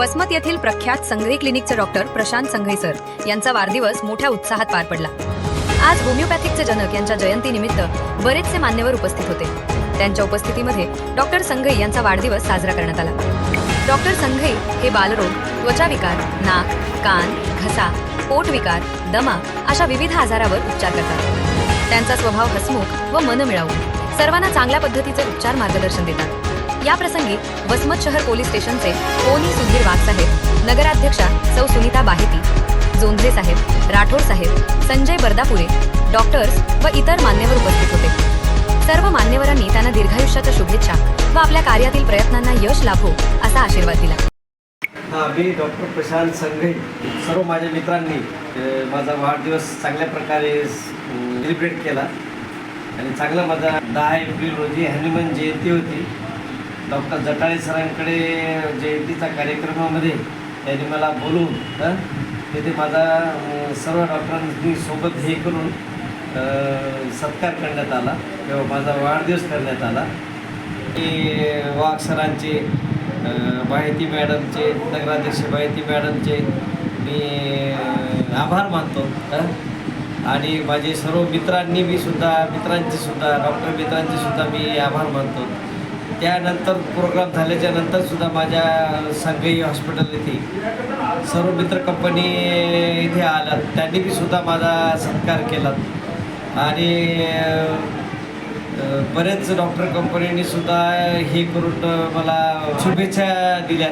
वसमत येथील प्रख्यात संघई क्लिनिकचे डॉक्टर प्रशांत संघई सर यांचा वाढदिवस मोठ्या उत्साहात पार पडला। आज होमिओपॅथिकचे जनक यांच्या जयंतीनिमित्त बरेचसे मान्यवर उपस्थित होते। त्यांच्या उपस्थितीमध्ये डॉक्टर संघई यांचा वाढदिवस साजरा करण्यात आला। डॉक्टर संघई हे बालरोग, त्वचाविकार, नाक, कान, घसा, पोटविकार, दमा अशा विविध आजारावर उपचार करतात। त्यांचा स्वभाव हसमुख व मनमिळावू सर्वांना चांगल्या पद्धतीचे उपचार मार्गदर्शन देतात। या प्रसंगी वसमत शहर पोलीस स्टेशनचे ओनी सुधीर वाघ साहेब, नगराध्यक्षा सौ सुनीता बाहेती, जोंधळे साहेब, राठोड साहेब, संजय बर्दापुरे, डॉक्टर्स व इतर मान्यवर उपस्थित होते। सर्व मान्यवरांनी त्यांना दीर्घायुष्याच्या शुभेच्छा व आपल्या कार्यातील प्रयत्नांना यश लाभो असा आशीर्वाद दिला। मी डॉक्टर प्रशांत संघई सर्व माझ्या मित्रांनी माझा वाढदिवस चांगल्या प्रकारे सेलिब्रेट केला आणि चांगला माझा 10 एप्रिल रोजी हनुमान जयंती होती। डॉक्टर जटाळे सरांकडे जयंतीचा कार्यक्रमामध्ये त्यांनी मला बोलवून तिथे माझा सर्व डॉक्टरांनी सोबत हे करून सत्कार करण्यात आला किंवा माझा वाढदिवस करण्यात आला। की वाघ सरांचे, बाहेती मॅडमचे, नगराध्यक्ष बाहेती मॅडमचे मी आभार मानतो आणि माझे सर्व मित्रांचे सुद्धा डॉक्टर मित्रांचे सुद्धा मी आभार मानतो। त्यानंतर प्रोग्राम झाल्याच्या नंतरसुद्धा माझ्या संघई हॉस्पिटल येथे सर्व मित्र कंपनी इथे आल्या, त्यांनी बी सुद्धा माझा सत्कार केला आणि बरेच डॉक्टर कंपनीने सुद्धा हे करून मला शुभेच्छा दिल्या।